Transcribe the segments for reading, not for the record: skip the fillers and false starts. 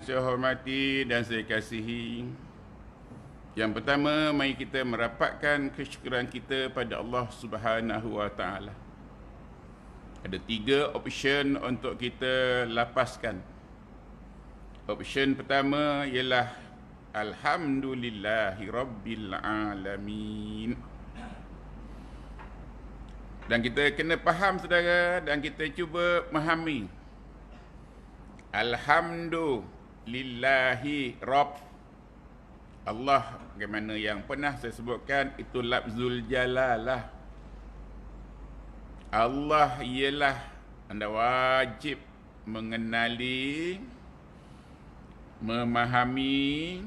Saya hormati dan saya kasihi. Yang pertama, mari kita merapatkan kesyukuran kita pada Allah Subhanahu wa taala. Ada 3 option untuk kita lapaskan. Option pertama ialah Alhamdulillahi Rabbil Alamin. Dan kita kena faham saudara, dan kita cuba memahami. Alhamdulillahi Rabb. Allah, bagaimana yang pernah saya sebutkan, itu lafzul jalalah. Allah ialah, anda wajib mengenali, memahami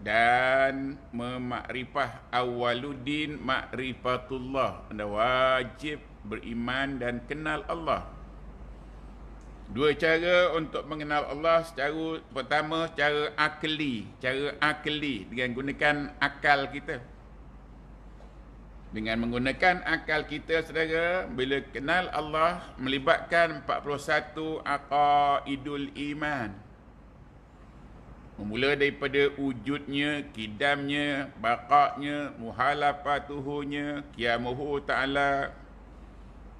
dan memakrifah. Awaluddin makrifatullah. Anda wajib beriman dan kenal Allah. 2 cara untuk mengenal Allah. Secara pertama, cara akli. Cara akli dengan gunakan akal kita. Dengan menggunakan akal kita, saudara, bila kenal Allah, melibatkan 41 aqaidul iman. Memula daripada wujudnya, kidamnya, baqa'nya, muhalafatuhunya, qiyamuhu ta'ala,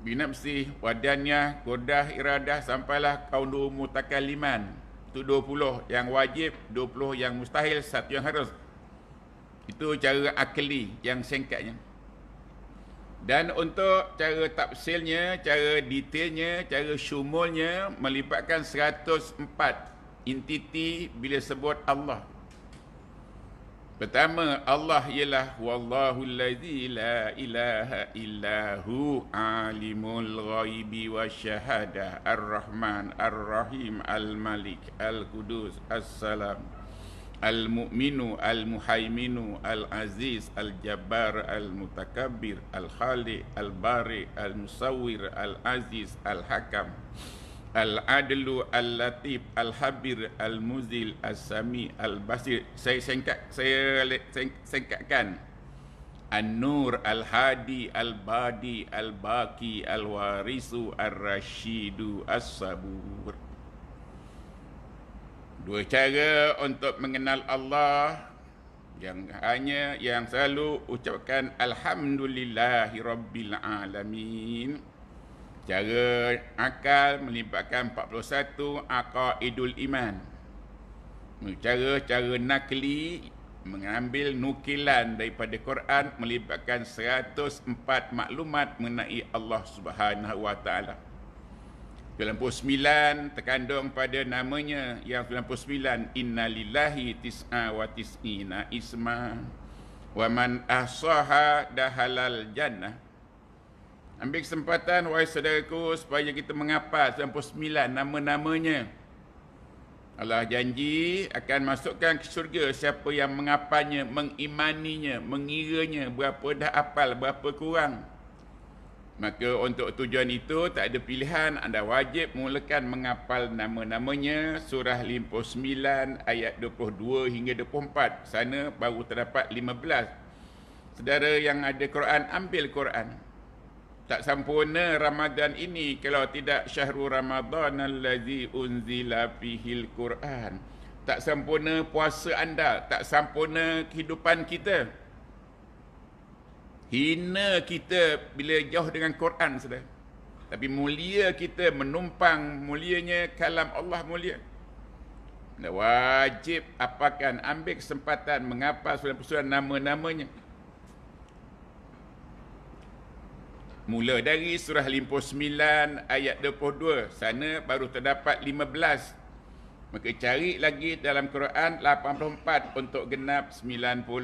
binafsih, wadannya, kodah, iradah, sampailah kaunu mutakaliman. Itu 20 yang wajib, 20 yang mustahil, 1 yang harus. Itu cara akli yang singkatnya. Dan untuk cara tafsilnya, cara detailnya, cara syumulnya, melibatkan 104 entiti bila sebut Allah. Pertama, Allah ialah wallahu allazi la ilaha illahu alimul ghaibi wasyahadah ar-rahman ar-rahim al-malik al-qudus as-salam al-mu'minu al-muhaiminu al-aziz al-jabbar al-mutakabbir al-khaliq al-bari al-musawwir al-aziz al-hakam Al-Adlu, Al-Latif, Al-Habir, Al-Muzil, Al-Sami, Al-Basir. Saya singkatkan. An-Nur, Al-Hadi, Al-Badi, Al-Baqi, Al-Warisu, Ar-Rashidu, As-Sabur. 2 cara untuk mengenal Allah yang selalu ucapkan Alhamdulillahi Rabbil Alamin. Cara akal melibatkan 41 aqaidul iman. Cara nakli mengambil nukilan daripada Quran melibatkan 104 maklumat mengenai Allah Subhanahu wa taala. 99 terkandung pada namanya yang 99, innalillahi tis'a wa tis'ina isma wa man ahsaha dahalal jannah. Ambil kesempatan, wahai saudaraku, supaya kita menghafal 99 nama-namanya. Allah janji akan masukkan ke syurga siapa yang menghafalnya, mengimaninya, mengiranya, berapa dah hafal, berapa kurang. Maka untuk tujuan itu tak ada pilihan, anda wajib mulakan menghafal nama-namanya. Surah 59 ayat 22 hingga 24. Sana baru terdapat 15. Saudara yang ada Quran, ambil Quran. Tak sempurna Ramadan ini kalau tidak syahrul Ramadan allazi unzila fihil Quran. Tak sempurna puasa anda, tak sempurna kehidupan kita. Hina kita bila jauh dengan Quran, saudara. Tapi mulia kita menumpang mulianya kalam Allah mulia. Wajib apakan, ambil kesempatan menghafal surah-surah nama-namanya. Mula dari surah 59 ayat 22. Sana baru terdapat 15. Maka cari lagi dalam Quran 84 untuk genap 99.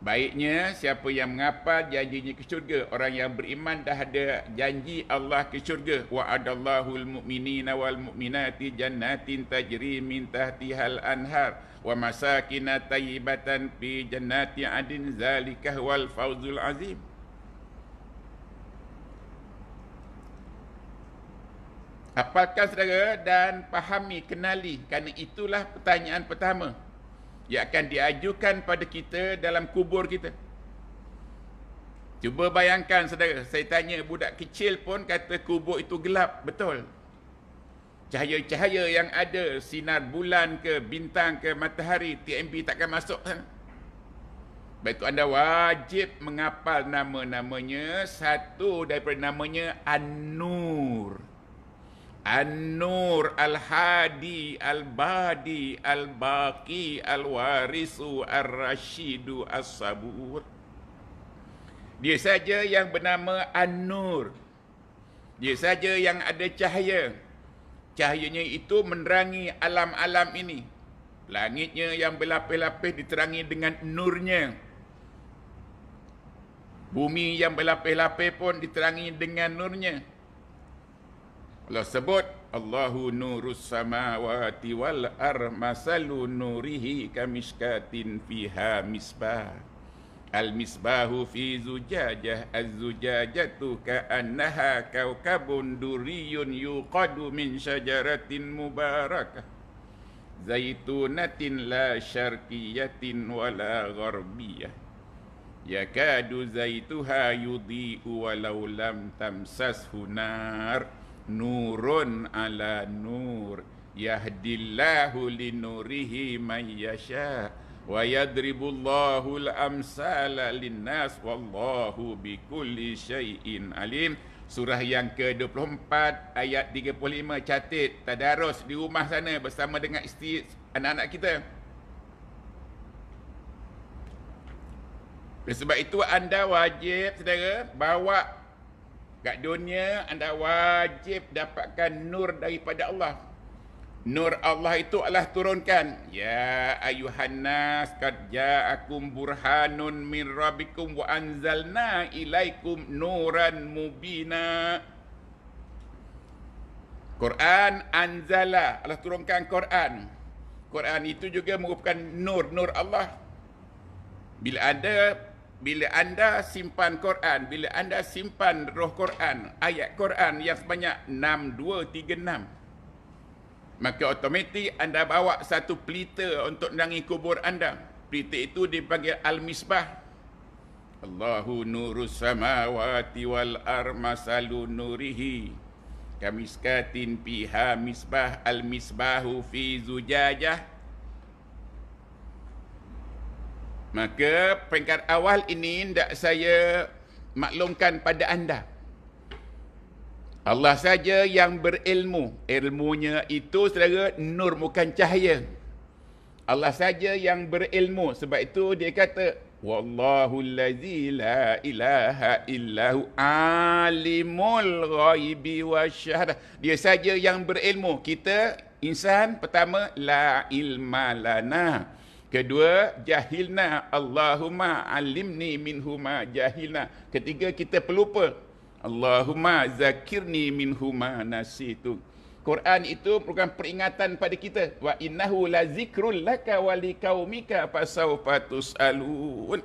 Baiknya siapa yang menghafal janjinya ke syurga. Orang yang beriman dah ada janji Allah ke syurga. Wa'adallahul mu'minina wal mu'minati jannatin tajri min tahtihal anhar wa masakina tayyibatan fi jannati adin zalikah wal fawzul azim. Hafalkan saudara dan fahami, kenali, kerana itulah pertanyaan pertama yang akan diajukan pada kita dalam kubur kita. Cuba bayangkan saudara, saya tanya budak kecil pun kata kubur itu gelap, betul. Cahaya-cahaya yang ada, sinar bulan ke, bintang ke, matahari, TMB takkan masuk. Baik itu anda wajib menghafal nama-namanya. Satu daripada namanya An-Nur. An-Nur, Al-Hadi, Al-Badi, Al-Baqi, Al-Warisu, Ar-Rashidu, As-Sabur. Dia saja yang bernama An-Nur. Dia saja yang ada cahaya. Cahayanya itu menerangi alam-alam ini. Langitnya yang berlapis-lapis diterangi dengan nurnya. Bumi yang berlapis-lapis pun diterangi dengan nurnya. Allah sebut, Allahu nurus samawati wal ar masalu nurihi kamishkatin fiha misbah. Al-misbahu fi zujajah, az-zujajatu ka'annaha kawkabun duriyun yuqadu min syajaratin mubarakah. Zaitunatin la syarqiyatin wala gharbiyah. Yakadu zaituha yudhi'u walau lam tamsashu nar. Nurun ala nur. Yahdillahu linurihi man yasha'. Wa yadribullahu al-amsala linnas wallahu bikulli syai'in alim. Surah yang ke-24 ayat 35, catat tadarus di rumah sana bersama dengan isteri anak-anak kita. Sebab itu anda wajib, saudara, bawa kat dunia, anda wajib dapatkan nur daripada Allah. Nur Allah itu Allah turunkan. Ya ayuhan nas qad ja'akum burhanun min rabbikum wa anzalna ilaikum nuran mubina. Quran anzala, Allah turunkan Quran. Quran itu juga merupakan nur Allah. Bila anda simpan Quran, bila anda simpan roh Quran, ayat Quran yang sebanyak 6236, maka automatik anda bawa satu pelita untuk menerangi kubur anda. Pelita itu dipanggil Al-Misbah. Allahu nurus samawati wal ar masalu nurihi kamiskatin piha misbah. Al-misbahu fi zujajah. Maka peringkat awal ini hendak saya maklumkan pada anda. Allah saja yang berilmu. Ilmunya itu, saudara, nur bukan cahaya. Allah saja yang berilmu. Sebab itu dia kata, Wallahu allazi la ilaha illahu alimul ghaibi wasyahadah. Dia saja yang berilmu. Kita, insan, pertama, la ilma lana. Kedua, jahilna. Allahumma alimni minhuma jahilna. Ketiga, kita pelupa. Allahumma zakirni minhuma nasitu. Quran itu merupakan peringatan pada kita. Wa innahu la zikrul laka wa liqaumika fasawfa tus'alun.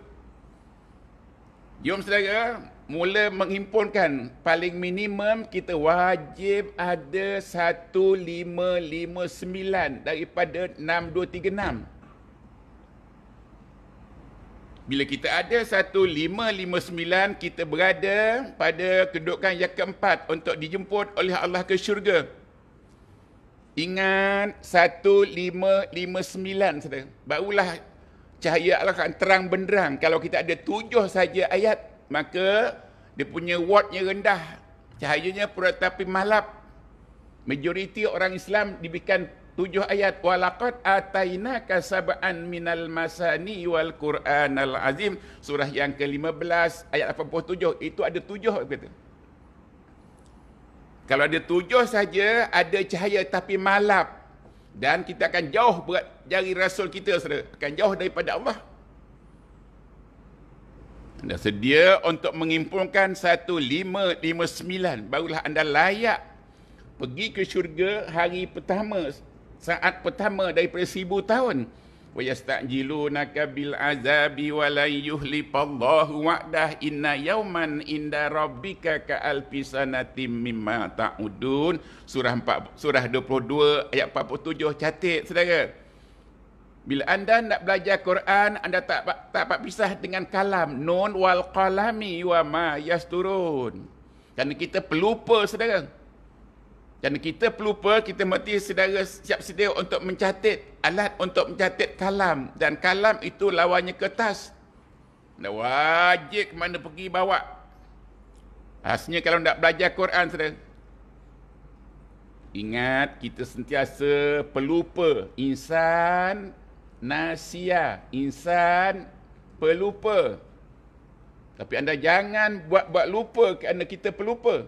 Jom saudara, mula menghimpunkan. Paling minimum kita wajib ada 1559 daripada 6236. Bila kita ada 1559, kita berada pada kedudukan yang keempat untuk dijemput oleh Allah ke syurga. Ingat 1559, saudara. Barulah cahaya Allah akan terang benderang. Kalau kita ada 7 saja ayat, maka dia punya wattnya rendah. Cahayanya pura tapi malap. Majoriti orang Islam diberikan 7 ayat. Walaqad atainaka sab'an minal masani wal Qur'anal azim. Surah yang ke-15 ayat 87. Itu ada 7 kata. Kalau ada 7 saja, ada cahaya tapi malap. Dan kita akan jauh berat jari Rasul kita, saudara. Akan jauh daripada Allah. Anda sedia untuk menghimpunkan 1559. Barulah anda layak pergi ke syurga hari pertama, saat pertama daripada 1000 tahun. Wa yasta'jilunaka bil azabi wa la yuhlifallahu wa'dah inna yawman inda rabbika ka alfi sanatim mimma ta'udun. Surah 22 ayat 47, catat saudara. Bila anda nak belajar Quran, anda tak dapat pisah dengan kalam. Nun wal qalami wa ma yasturun. Kerana kita pelupa, saudara. Dan kita pelupa, kita mesti sedara siap sedia untuk mencatat, alat untuk mencatat kalam. Dan kalam itu lawannya kertas. Dan wajib ke mana pergi bawa. Asalnya kalau nak belajar Quran, saudara, ingat kita sentiasa pelupa. Insan nasia, insan pelupa. Tapi anda jangan buat lupa kerana kita pelupa.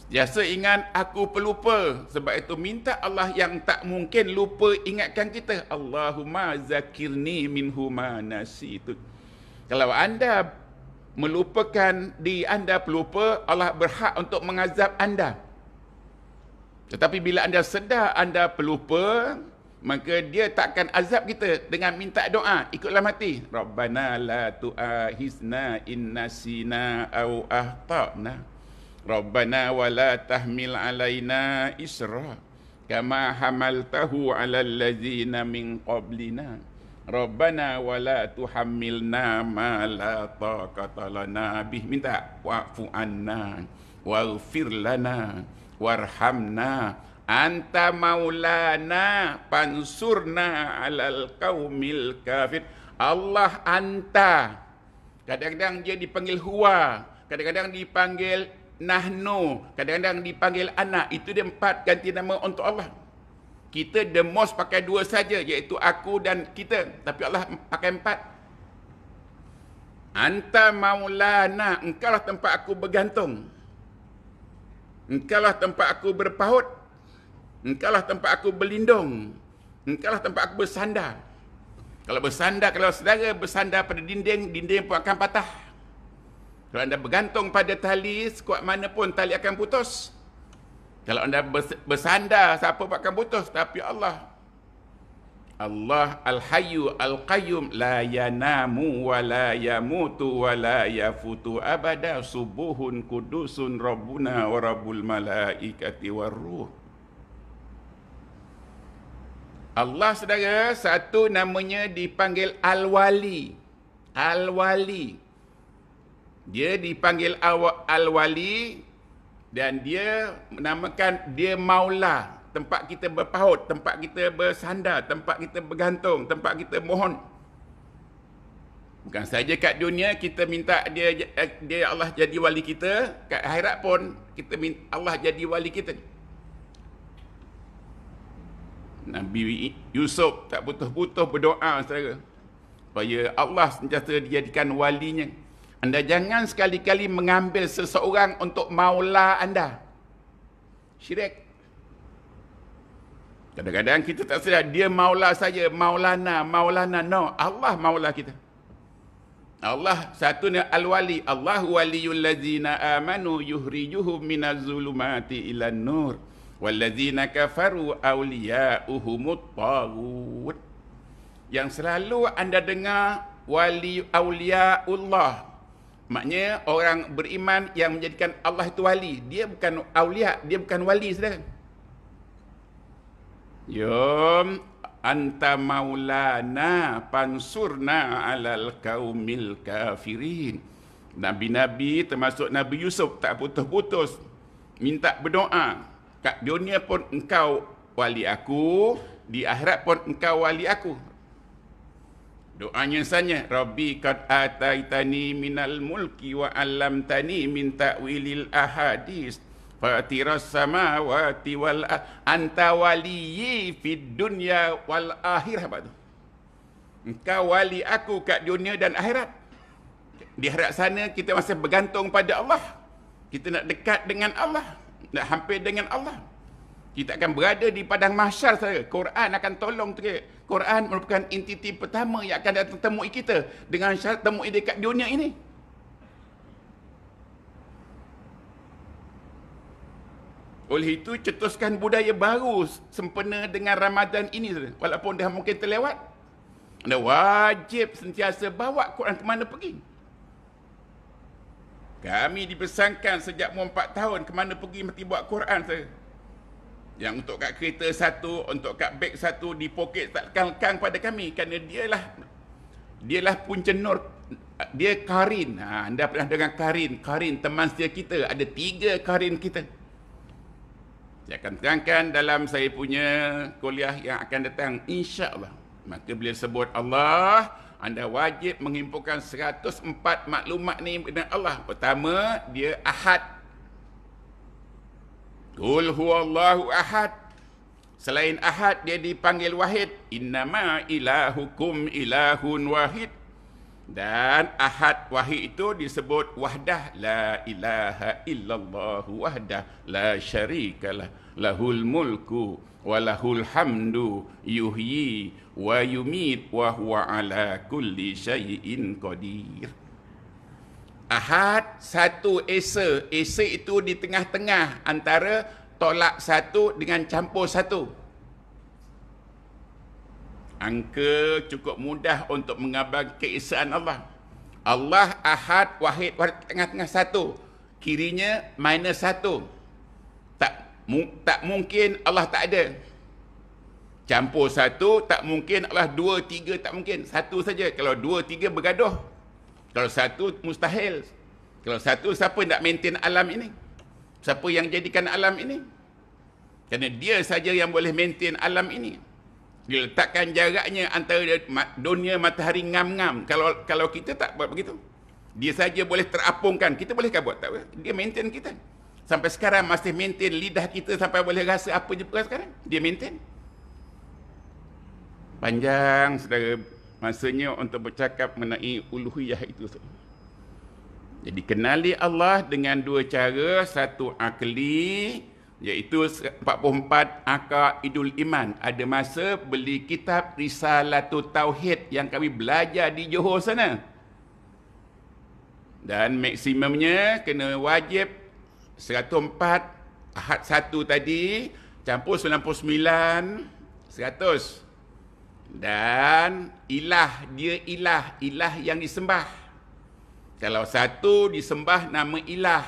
Sentiasa ingat aku pelupa. Sebab itu minta Allah yang tak mungkin lupa ingatkan kita. Allahumma zakirni minhuma nasitu. Kalau anda melupakan diri anda pelupa, Allah berhak untuk mengazab anda. Tetapi bila anda sedar anda pelupa, maka dia takkan azab kita dengan minta doa. Ikutlah mati. Rabbana la tu'ahizna in nasina au akhtana. Rabbana wa la tahmil alaina isra kama hamaltahu ala allazina min qablina. Rabbana wa la tuhammilna ma la taqata lana bih. Minta wa'fu anna waghfir lana warhamna anta maulana pansurna alal qaumil kafir. Allah anta. Kadang-kadang dia dipanggil huwa, kadang-kadang dipanggil nahnu, kadang-kadang dipanggil anak. Itu dia 4 ganti nama untuk Allah. Kita the most pakai 2 saja, iaitu aku dan kita. Tapi Allah pakai 4. Anta maulana, engkaulah tempat aku bergantung. Engkaulah tempat aku berpaut. Engkaulah tempat aku berlindung. Engkaulah tempat aku bersandar. Kalau bersandar, kalau saudara bersandar pada dinding, dinding pun akan patah. Kalau anda bergantung pada tali, sekuat mana pun tali akan putus. Kalau anda bersandar, siapa pun akan putus. Tapi Allah Al-Hayyu Al-Qayyum, la yanamu wa la yamutu wa la yafutu abada, subuhun kudusun Rabbuna wa Rabbul malaikati warruh. Allah, saudara, satu namanya dipanggil Al-Wali. Al-Wali. Dia dipanggil Al-Wali dan dia menamakan dia Maula. Tempat kita berpaut, tempat kita bersandar, tempat kita bergantung, tempat kita mohon. Bukan saja kat dunia kita minta dia Allah jadi wali kita, kat akhirat pun kita minta Allah jadi wali kita. Nabi Yusuf tak putus-putus berdoa, saudara, supaya Allah sentiasa dijadikan walinya. Anda jangan sekali-kali mengambil seseorang untuk maula anda. Syirik. Kadang-kadang kita tak sedar, dia maula saja, maulana. No, Allah maula kita. Allah satunya Al-Wali. Allahu waliyul ladzina amanu yuhrijuhum minaz zulumati ilan nur. Walladzina kafaru awliya'uhumut taghut. Yang selalu anda dengar wali awliyaullah. Maknanya orang beriman yang menjadikan Allah itu wali. Dia bukan awliya, dia bukan wali, saudara. Yom anta maulana pansurna alal qaumil kafirin. Nabi-nabi termasuk Nabi Yusuf tak putus-putus minta berdoa. Kat dunia pun engkau wali aku, di akhirat pun engkau wali aku. Doanya saja, Rabbi qad ataitani minal mulki wa 'allamtani min ta'wilil ahadits fatiras samawati wal anta waliyyi fid dunya wal akhirah. Engkau wali aku kat dunia dan akhirat. Di akhirat sana kita masih bergantung pada Allah. Kita nak dekat dengan Allah, nak hampir dengan Allah. Kita akan berada di padang mahsyar saja. Quran akan tolong kita. Quran merupakan entiti pertama yang akan datang temui kita dengan syarat temui dekat dunia ini. Oleh itu, cetuskan budaya baru sempena dengan Ramadan ini saja. Walaupun dah mungkin terlewat, anda wajib sentiasa bawa Quran ke mana pergi. Kami dipesankan sejak umur 4 tahun ke mana pergi mesti bawa Quran saja. Yang untuk kat kereta satu, untuk kat beg satu, di poket tak lekang-lekang pada kami. Kerana dialah punca nur. Dia Karin. Anda pernah dengar Karin. Karin, teman setia kita. Ada 3 Karin kita. Saya akan terangkan dalam saya punya kuliah yang akan datang, insya-Allah. Maka bila sebut Allah, anda wajib menghimpunkan 104 maklumat ni dengan Allah. Pertama, dia Ahad. Qul huwallahu ahad. Selain Ahad, dia dipanggil Wahid. Innama ilahukum ilahun wahid. Dan Ahad Wahid itu disebut wahdah. La ilaha illallah wahdah. La syarikalah. Lahul mulku wa lahul hamdu. Yuhyi wa yumit wa huwa ala kulli syai'in qadir. Ahad, satu Esa. Esa itu di tengah-tengah antara tolak satu dengan campur satu. Angka cukup mudah untuk mengabarkan keesaan Allah. Allah Ahad, Wahid, tengah-tengah satu. Kirinya minus satu. Tak mungkin Allah tak ada. Campur satu, tak mungkin Allah dua, tiga, tak mungkin. Satu saja. Kalau dua, tiga bergaduh. Kalau satu, mustahil. Kalau satu, siapa nak maintain alam ini? Siapa yang jadikan alam ini? Kerana dia saja yang boleh maintain alam ini. Dia letakkan jaraknya antara dunia matahari ngam-ngam. Kalau kita tak buat begitu. Dia saja boleh terapungkan. Kita bolehkah buat? Tak boleh. Dia maintain kita. Sampai sekarang masih maintain lidah kita sampai boleh rasa apa je sekarang. Dia maintain. Panjang, saudara. Masanya untuk bercakap mengenai uluhiyah itu. Jadi kenali Allah dengan dua cara. Satu akli, iaitu 44 Aqaidul Iman. Ada masa beli kitab Risalatul Tauhid yang kami belajar di Johor sana. Dan maksimumnya kena wajib 104, Ahad 1 tadi, campur 99, 100. Dan ilah, dia ilah yang disembah. Kalau satu disembah nama ilah.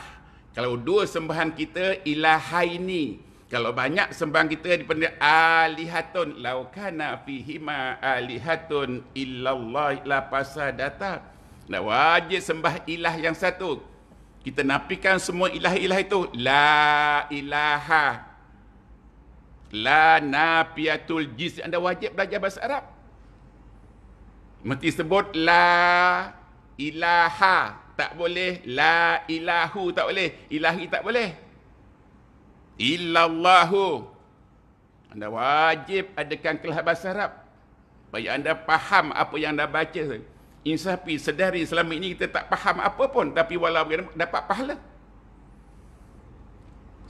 Kalau dua sembahan kita ilahaini. Kalau banyak sembahan kita dipanggil alihatun. Lau kana fihima alihatun illallah la fasadata. Nah, wajib sembah ilah yang satu. Kita nafikan semua ilah-ilah itu. La ilaha. La nafiatul jins. Anda wajib belajar bahasa Arab. Mesti sebut la ilaha. Tak boleh. La ilahu tak boleh. Ilahi tak boleh. Illallahu. Anda wajib adakan kelas bahasa Arab. Bagi anda faham apa yang anda baca. Insafi, sedari selama ini kita tak faham apa pun. Tapi walaupun dapat pahala.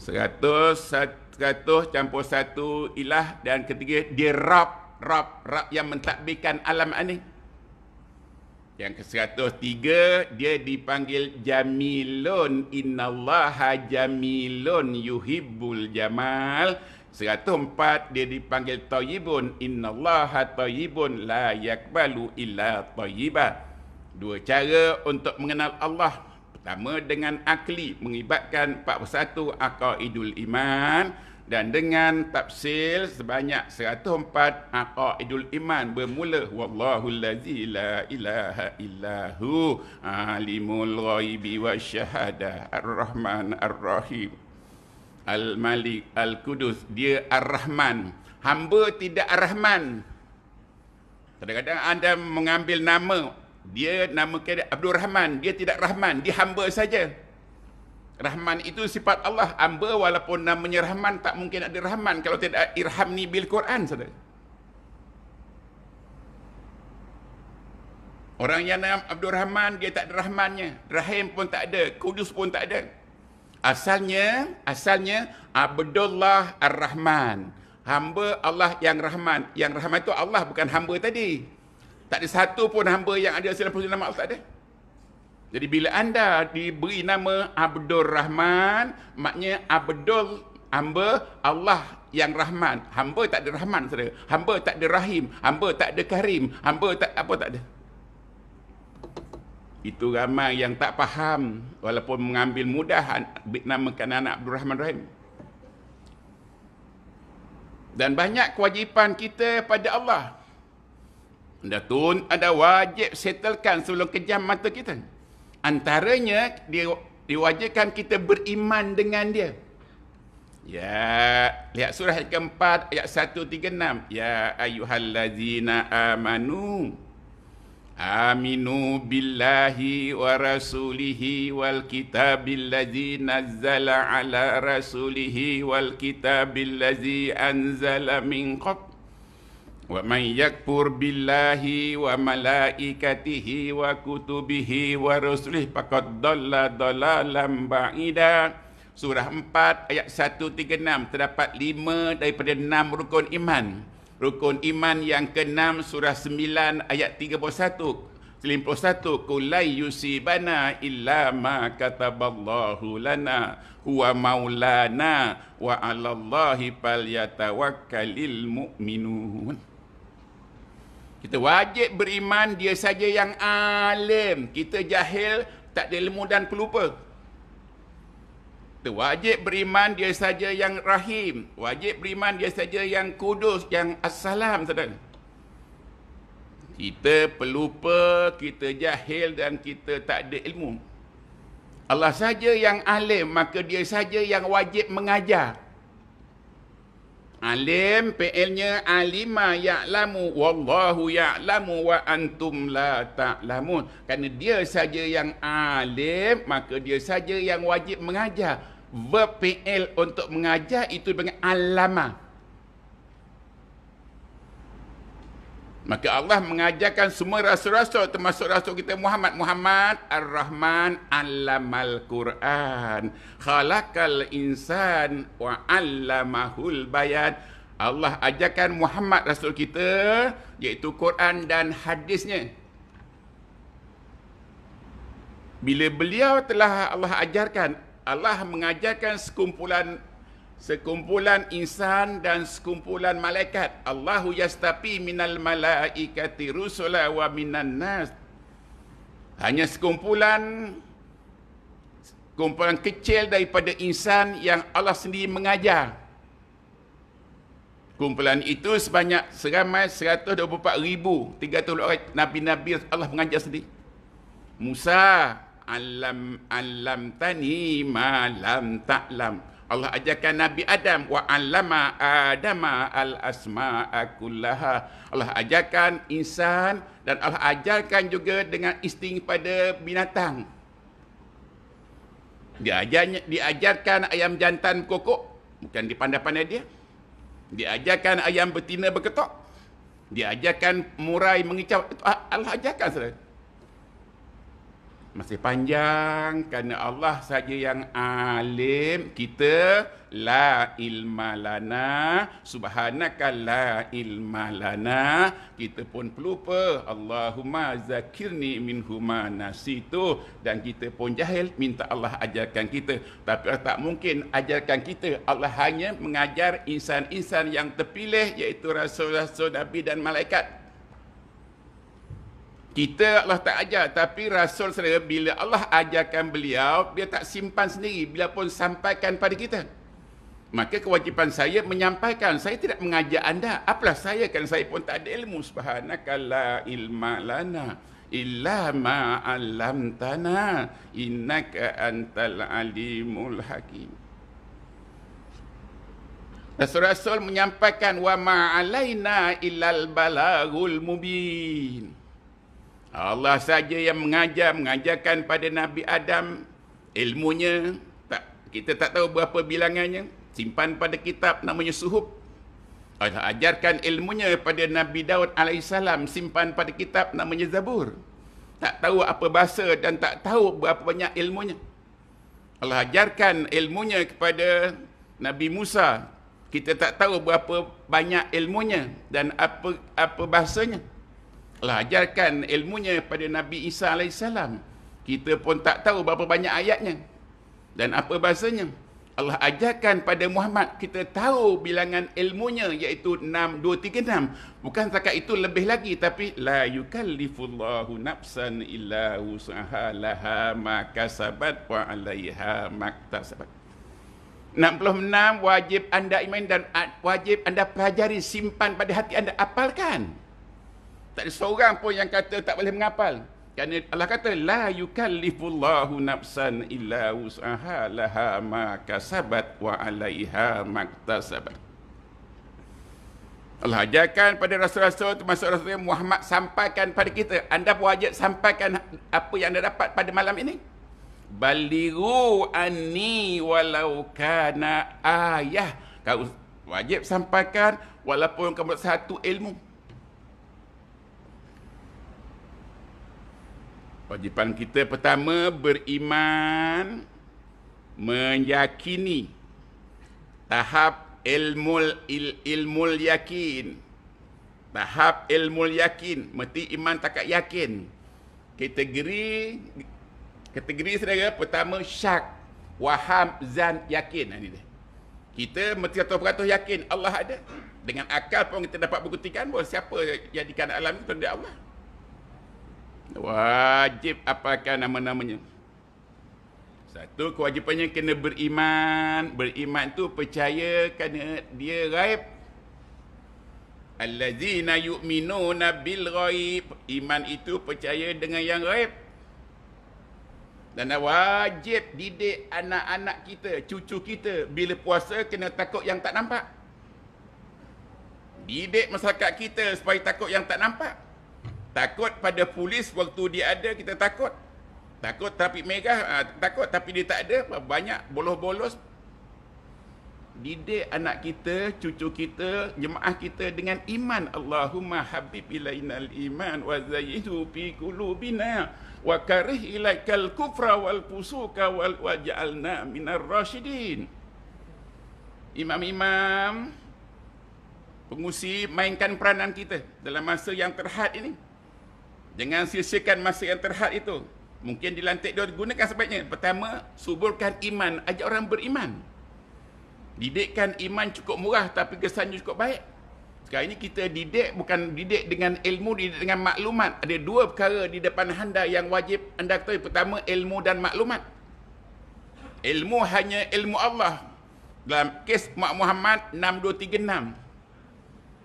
100 campur satu ilah. Dan ketiga, dia Rab yang mentadbirkan alam ini. Yang ke-103, dia dipanggil Jamilun. Innallaha jamilun yuhibbul jamal. 104, dia dipanggil Tayyibun. Innallaha tayyibun la yakbalu illa tayyibah. Dua cara untuk mengenal Allah. Pertama dengan akli, mengibatkan 41 Aqaidul Iman. Dan dengan tafsir sebanyak 104 Aqaidul Iman bermula wallahu allazi la ilaha illahu alimul ghaibi wasyahadah ar-rahman ar-rahim al-malik al-qudus. Dia ar-rahman. Hamba tidak ar-rahman. Kadang-kadang anda mengambil nama, dia nama dia Abdul Rahman, dia tidak rahman, dia hamba saja. Rahman itu sifat Allah. Hamba walaupun namanya Rahman, tak mungkin ada Rahman kalau tidak irhamni bil Quran, saudara. Orang yang nama Abdul Rahman, dia tak ada Rahmannya. Rahim pun tak ada, Kudus pun tak ada. Asalnya Abdullah Ar-Rahman. Hamba Allah yang Rahman. Yang Rahman itu Allah, bukan hamba tadi. Tak ada satu pun hamba yang ada 99 nama Allah, tak ada. Jadi bila anda diberi nama Abdul Rahman, maknanya Abdul, hamba Allah yang Rahman. Hamba tak ada Rahman, saudara. Hamba tak ada Rahim. Hamba tak ada Karim. Hamba tak ada. Itu ramai yang tak faham. Walaupun mengambil mudah namakan anak Abdul Rahman Rahim. Dan banyak kewajipan kita pada Allah. Anda wajib settlekan sebelum kejam mata kita. Antaranya, diwajibkan kita beriman dengan dia. Ya, lihat surah yang keempat ayat 136. Ya ayyuhallazina amanu aminu billahi wa rasulihi wal kitabil ladzi nazzala ala rasulihi wal kitabil ladzi anzala min qabl wa man yakfur billahi wa malaikatihi wa kutubihi wa rusulihi faqad dhalla dhalalan ba'ida. Surah 4 ayat 136, terdapat 5 daripada 6 rukun iman. Rukun iman yang ke-6 surah 9 ayat 91. Kulai yusibana illa ma kataballahu lana huwa maulana wa 'alallahi falyatawakkalul mu'minun. Kita wajib beriman dia saja yang alim. Kita jahil, tak ada ilmu dan pelupa. Kita wajib beriman dia saja yang rahim. Wajib beriman dia saja yang kudus, yang assalam, saudara. Kita pelupa, kita jahil dan kita tak ada ilmu. Allah saja yang alim, maka dia saja yang wajib mengajar. Alim, fi'ilnya alima ya'lamu, wallahu ya'lamu wa antum la ta'lamun. Kerana dia saja yang alim, maka dia saja yang wajib mengajar. Verb fi'il untuk mengajar itu dengan alama. Maka Allah mengajarkan semua rasul-rasul, termasuk rasul kita Muhammad. Muhammad Ar-Rahman allamal Quran, khalaqal insan wa allamahul bayan. Allah ajarkan Muhammad rasul kita, iaitu Quran dan hadisnya. Bila beliau telah Allah ajarkan, Allah mengajarkan sekumpulan insan dan sekumpulan malaikat. Allahu yastafi minal malaikati rusula wa minan nas. Hanya sekumpulan kecil daripada insan yang Allah sendiri mengajar. Kumpulan itu sebanyak seramai 124,300 orang nabi-nabi Allah mengajar sendiri. Musa alam tani ma lam ta'lam. Allah ajarkan Nabi Adam, wa allama Adama al asma'a kullaha. Allah ajarkan insan dan Allah ajarkan juga dengan insting pada binatang. Diajarkan ayam jantan kokok, bukan dipandai-pandai dia. Diajarkan ayam betina berketok. Diajarkan murai mengicau. Itu Allah ajarkan, saudara. Masih panjang kerana Allah saja yang alim. Kita la ilma lana, subhanaka la ilma lana. Kita pun pelupa. Allahumma zakirni minhuma nasitu. Dan kita pun jahil, minta Allah ajarkan kita. Tapi Allah tak mungkin ajarkan kita. Allah hanya mengajar insan-insan yang terpilih, iaitu rasul-rasul, nabi dan malaikat. Kita Allah tak ajar, tapi Rasul saudara, bila Allah ajarkan beliau, dia tak simpan sendiri, bila pun sampaikan pada kita. Maka kewajipan saya menyampaikan, saya tidak mengajar anda. Apalah saya, kan saya pun tak ada ilmu. Subhanaka la ilma lana illa ma 'allamtana innaka antal alimul hakim. Rasul-rasul menyampaikan wa ma 'alaina illal balagul mubin. Allah saja yang mengajarkan pada Nabi Adam. Ilmunya kita tak tahu berapa bilangannya, simpan pada kitab namanya Suhuf. Allah ajarkan ilmunya pada Nabi Daud alaihissalam, simpan pada kitab namanya Zabur. Tak tahu apa bahasa dan tak tahu berapa banyak ilmunya. Allah ajarkan ilmunya kepada Nabi Musa. Kita tak tahu berapa banyak ilmunya dan apa bahasanya. Allah ajarkan ilmunya pada Nabi Isa alaihissalam. Kita pun tak tahu berapa banyak ayatnya dan apa bahasanya. Allah ajarkan pada Muhammad, kita tahu bilangan ilmunya, iaitu 6236. Bukan setakat itu, lebih lagi. Tapi la yukallifullahu nafsan illa wus'aha laha ma kasabat wa 'alaiha maktasabat. 66 wajib anda iman dan wajib anda pelajari, simpan pada hati anda, apalkan. Tak ada seorang pun yang kata tak boleh menghafal. Kerana Allah kata la yukallifullahu nafsan illa wus'aha laha ma kasabat wa 'alaiha maktasabat. Allah ajarkan pada rasul-rasul termasuk Rasul Muhammad, sampaikan pada kita, anda wajib sampaikan apa yang anda dapat pada malam ini. Balighu anni walau kana ayah. Kau wajib sampaikan walaupun kamu satu ilmu. Wajipan kita pertama beriman, meyakini tahap ilmul yakin. Tahap ilmul yakin, mesti iman takat yakin. Kategori saudara pertama syak, waham, zan, yakin. Ini dia. Kita mesti 100% yakin Allah ada. Dengan akal pun kita dapat buktikan bahawa siapa jadikan alam itu dari Allah. Wajib apakan nama-namanya. Satu, kewajipannya kena beriman. Beriman tu percaya kerana dia ghaib. Allazina yu'minuna bil ghaib. Iman itu percaya dengan yang ghaib. Dan wajib didik anak-anak kita, cucu kita, bila puasa kena takut yang tak nampak. Didik masyarakat kita supaya takut yang tak nampak. Takut pada polis waktu dia ada, kita takut. Takut trafik merah, takut tapi dia tak ada, banyak bolos-bolos. Didik anak kita, cucu kita, jemaah kita dengan iman. Allahumma habib ilainal iman wa zayyinhu fi qulubina wa karih ilaikal kufra wal fusuka wal waj'alna minar rasyidin. Imam-imam pengusi mainkan peranan kita dalam masa yang terhad ini. Jangan sia-siakan masa yang terhad itu. Mungkin dilantik dia gunakan sebaiknya. Pertama, suburkan iman, ajak orang beriman. Didikkan iman cukup murah tapi kesannya cukup baik. Sekarang ini kita didik, bukan didik dengan ilmu, didik dengan maklumat. Ada dua perkara di depan anda yang wajib anda ketahui. Pertama, ilmu dan maklumat. Ilmu hanya ilmu Allah. Dalam kes Mak Muhammad 6236.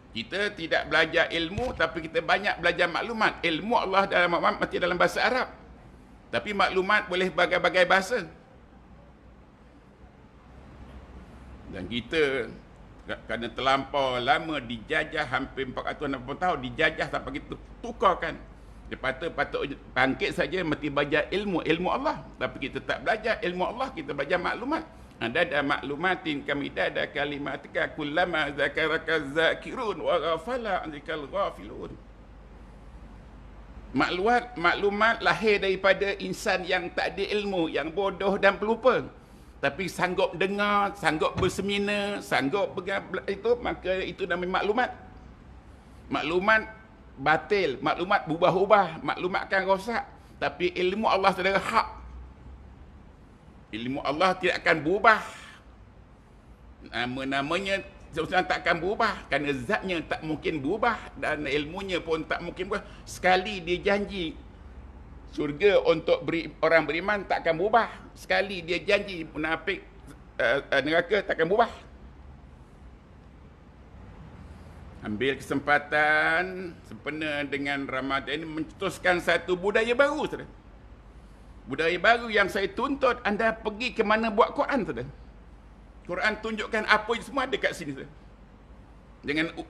Kita tidak belajar ilmu, tapi kita banyak belajar maklumat. Ilmu Allah dalam Muhammad mesti dalam bahasa Arab. Tapi maklumat boleh berbagai-bagai bahasa. Dan kita kerana terlampau lama dijajah, hampir 460 tahun dijajah sampai kita tukarkan. Dia patut bangkit saja mesti belajar ilmu Allah. Tapi kita tak belajar ilmu Allah, kita belajar maklumat. Ada maklumatin kami ada kalimatika kullama zakaraka zakirun wa ghafala anzikal ghafilun. Maklumat lahir daripada insan yang tak ada ilmu, yang bodoh dan pelupa. Tapi sanggup dengar, sanggup bersemina, sanggup pegang itu, maka itu namanya maklumat. Maklumat batil, maklumat berubah-ubah, maklumat akan rosak. Tapi ilmu Allah saudara hak. Ilmu Allah tidak akan berubah. Nama-namanya sebenarnya tak akan berubah. Kerana zatnya tak mungkin berubah. Dan ilmunya pun tak mungkin berubah. Sekali dia janji syurga untuk orang beriman tak akan berubah. Sekali dia janji munafik neraka tak akan berubah. Ambil kesempatan sempena dengan Ramadan ini mencetuskan satu budaya baru saudara. Budaya baru yang saya tuntut anda pergi ke mana buat Quran saudara. Quran tunjukkan apa semua ada kat sini saudara.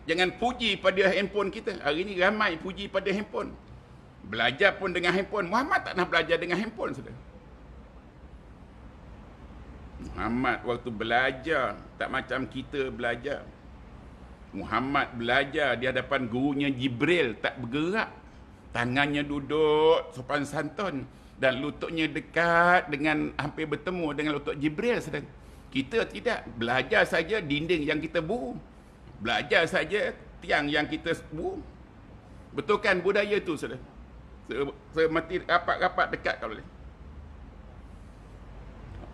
Jangan puji pada handphone kita. Hari ini ramai puji pada handphone. Belajar pun dengan handphone. Muhammad tak nak belajar dengan handphone saudara. Muhammad waktu belajar tak macam kita belajar. Muhammad belajar di hadapan gurunya Jibril, tak bergerak. Tangannya duduk sopan santun dan lututnya dekat dengan hampir bertemu dengan lutut Jibril saudara. Kita tidak, belajar saja dinding yang kita buru. Belajar saja tiang yang kita buru. Betulkan budaya itu saudara. Semati rapat-rapat dekat kalau boleh.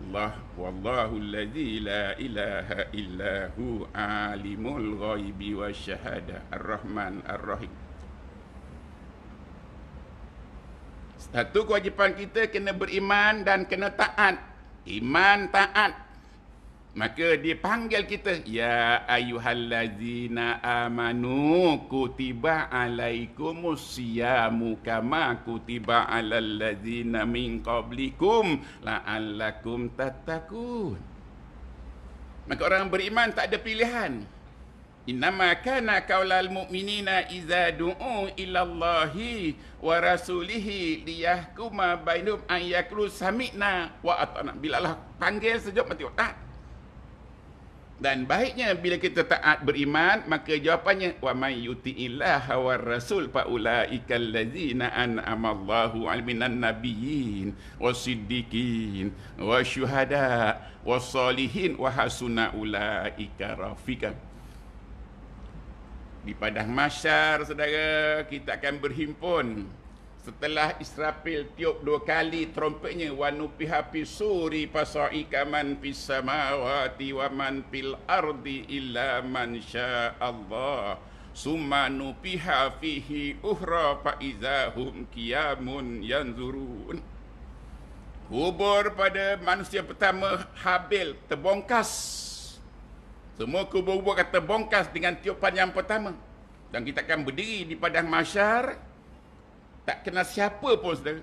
Allah wallahu allazi la ilaha illahu alimul ghaibi wasyahadah ar-rahman ar-rahim. Satu kewajipan kita kena beriman dan kena taat. Iman, taat. Maka dia panggil kita, ya ayyuhallazina amanu kutiba alaikumus siyamu kama kutiba alal ladzina min qablikum la'allakum tattaqun. Maka orang beriman tak ada pilihan. Innama kana qaulal mu'minina idza du'u ila Allahi wa rasulihi liyahkuma bainahum an yaqulu sami'na wa ata'na. Bila Allah panggil sejak mati taat. Dan baiknya bila kita taat beriman, maka jawapannya wa may yuti'illaha war rasul fa ulaikal ladzina an'ama Allahu 'alaihim minan nabiyyin wasiddiqin wasyuhada wassalihin wa hasuna ulaika rafiqa. Di padang mahsyar, saudara, kita akan berhimpun. Setelah Israfil tiup 2 kali trompetnya, wa nufiha fisuri fasaika man fis samawati wa man fil ardi illa man syaa Allah. Summa nufiha fihi ukhra fa izahum qiyamun yanzurun. Kubur pada manusia pertama Habil terbongkas. Semua kubur-kubur akan terbongkas dengan tiupan yang pertama. Dan kita akan berdiri di padang mahsyar, tak kenal siapa pun, saudara.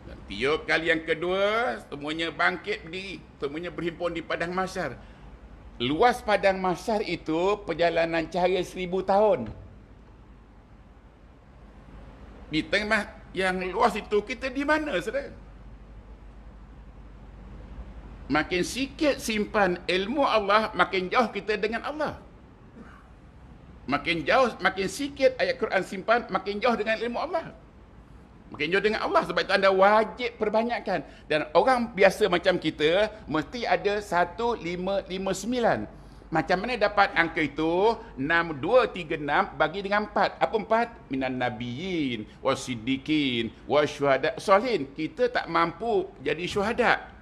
Dan tiup kali yang kedua, semuanya bangkit berdiri. Semuanya berhimpun di padang mahsyar. Luas padang mahsyar itu perjalanan cahaya 1000 tahun. Di tengah yang luas itu, kita di mana, saudara? Makin sikit simpan ilmu Allah, makin jauh kita dengan Allah. Makin jauh, makin sikit ayat Quran simpan, makin jauh dengan ilmu Allah. Makin jauh dengan Allah. Sebab itu anda wajib perbanyakkan. Dan orang biasa macam kita, mesti ada 1559. Macam mana dapat angka itu? 6236 bagi dengan 4. Apa 4? Minan nabiyyin, wasiddiqin, wasyuhada, salihin. Kita tak mampu jadi syuhada.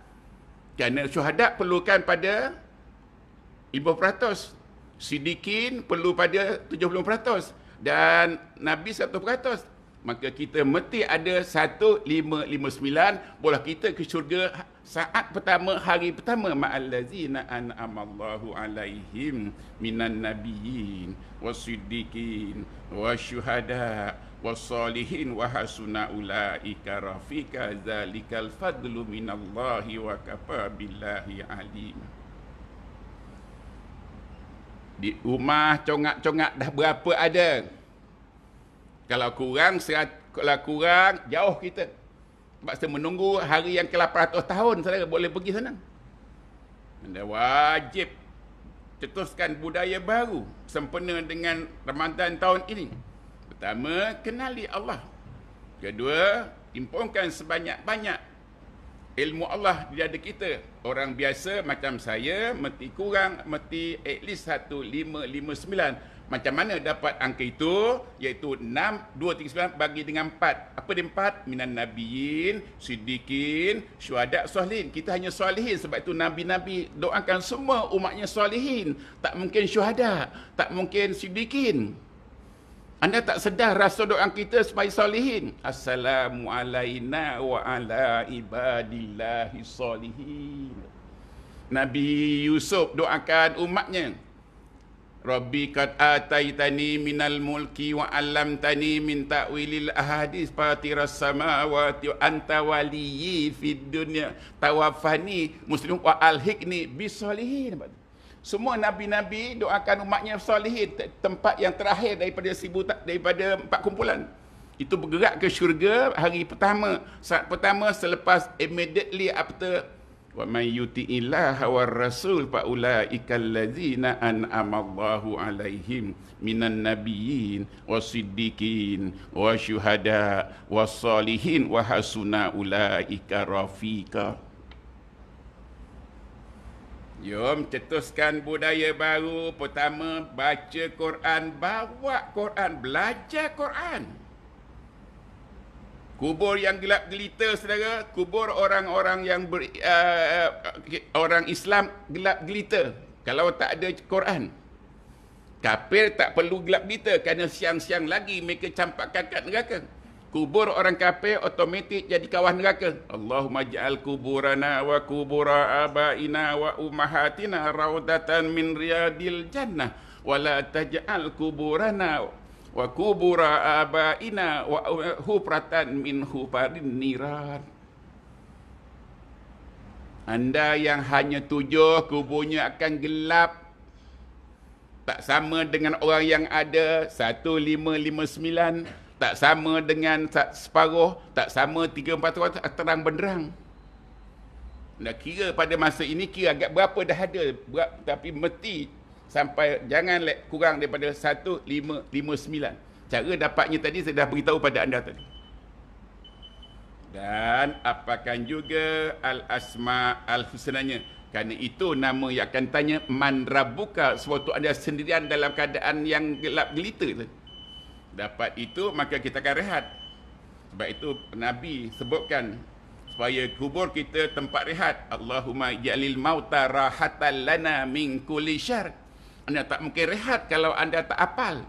Kerana syuhada perlukan pada 50%. Siddiqin perlu pada 70%. Dan Nabi 100%. Maka kita mesti ada 1559. Boleh kita ke syurga saat pertama, hari pertama. Ma'allazina an'amallahu alaihim minan nabiyyin wasiddiqin wasyuhada wassalihin wa hasuna ulaika rafiqa zalikal fadlu minallahi wa kafa billahi alim. Di rumah congak-congak dah berapa ada? Kalau kurang jauh kita. Sebab saya menunggu hari yang ke-800 tahun, saudara boleh pergi sana. Anda wajib cetuskan budaya baru sempena dengan Ramadan tahun ini. Pertama, kenali Allah. Kedua, impunkan sebanyak-banyak ilmu Allah di dada kita. Orang biasa macam saya, mesti kurang, mesti at least 1559. Macam mana dapat angka itu? Iaitu 6239 bagi dengan 4. Apa dia 4? Minan nabiyyin, siddiqin, syuhada, salihin. Kita hanya salihin. Sebab itu Nabi-Nabi doakan semua umatnya salihin. Tak mungkin syuhada, tak mungkin siddiqin. Anda tak sedar rasa doa kita supaya salihin. Assalamu alaina wa ala ibadillahi salihin. Nabi Yusuf doakan umatnya. Rabbi qad ataitani minal mulki wa 'allamtani min ta'wilil ahadits fatiras samawati wa anta waliyyi fid dunya tawaffani muslim wa alhiqni bisolihin. Semua nabi-nabi doakan umatnya salihin. Tempat yang terakhir daripada 4 kumpulan. Itu bergerak ke syurga hari pertama. Saat pertama selepas immediately after wa may yuti'illaha war rasul fa ulaikal ladzina an'amallahu alaihim minan nabiyyin wasiddiqin wasyuhada wassalihin wa hasuna ulaika rafiqa. Jom cetuskan budaya baru. Pertama, baca Quran, bawa Quran, belajar Quran. Kubur yang gelap gelita, saudara, kubur orang-orang yang orang Islam gelap gelita kalau tak ada Quran. Kafir tak perlu gelap gelita kerana siang-siang lagi mereka campakkan kat neraka. Kubur orang kafir automatik jadi kawan neraka. Allahumma ja'al kuburana wa kubura abaina wa ummahatina raudatan min riyadil jannah wa la taj'al kuburana wa kubura abaina wa hufratan min hufarin niran. Anda yang hanya 7 kuburnya akan gelap. Tak sama dengan orang yang ada 1559. Tak sama dengan separuh. Tak sama 3/4 terang benderang. Nak kira pada masa ini, kira agak berapa dah ada. Tapi mesti sampai jangan kurang daripada 1559. Cara dapatnya tadi saya dah beritahu pada anda tadi. Dan apakan juga al-asma al-husnanya. Kerana itu nama yang akan tanya man rabbuka, sewaktu anda sendirian dalam keadaan yang gelap gelita tu. Dapat itu maka kita akan rehat. Sebab itu Nabi sebutkan supaya kubur kita tempat rehat. Allahumma ij'alil mauta rahatan lana min kulli syarr. Anda tak mungkin rehat kalau anda tak hafal.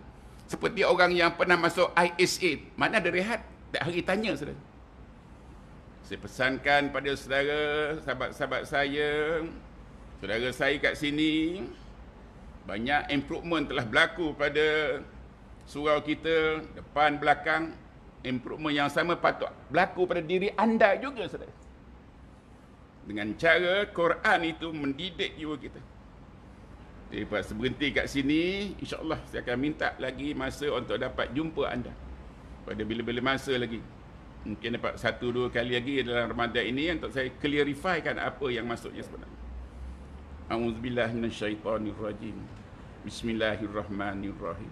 Seperti orang yang pernah masuk ISA, mana ada rehat? Tak hari tanya sudah. Saya pesankan pada saudara, sahabat-sahabat saya, saudara saya kat sini, banyak improvement telah berlaku pada surau kita, depan, belakang. Improvement yang sama patut berlaku pada diri anda juga, saudara. Dengan cara Quran itu mendidik jiwa kita. Daripada berhenti kat sini, insyaAllah saya akan minta lagi masa untuk dapat jumpa anda. Pada bila-bila masa lagi. Mungkin dapat 1-2 kali lagi dalam Ramadan ini untuk saya clarifikan apa yang maksudnya sebenarnya. A'udzubillahi minasyaitonirrajim. Bismillahirrahmanirrahim.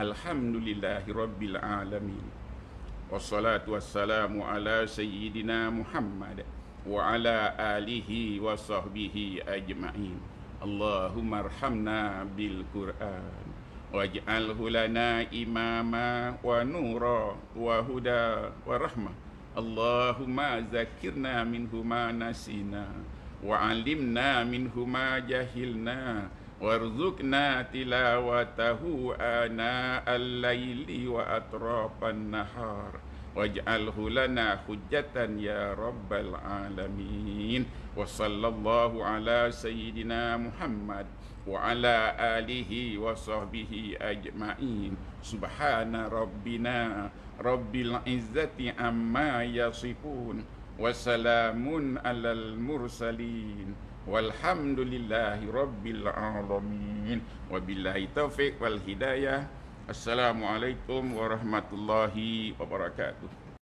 Alhamdulillahirabbil alamin. Wassalatu wassalamu ala sayyidina Muhammad wa ala alihi wa sahbihi ajma'in. Allahumma arhamna bil Qur'an waj'alhu lana imama wa nura wa huda wa rahmah. Allahumma zakirna minhu ma nasina wa alimna minhu ma jahilna warzuqna tilawatahu ana al-laili wa atrafan nahar waj'alhu lana hujjatan ya rabbal alamin. Wa sallallahu ala sayyidina Muhammad wa ala alihi wa sahbihi ajma'in. Subhana rabbina rabbil izzati amma yasifun wa salamun alal mursalin walhamdulillahi rabbil alamin. Wabillahi taufiq wal hidayah. Assalamualaikum warahmatullahi wabarakatuh.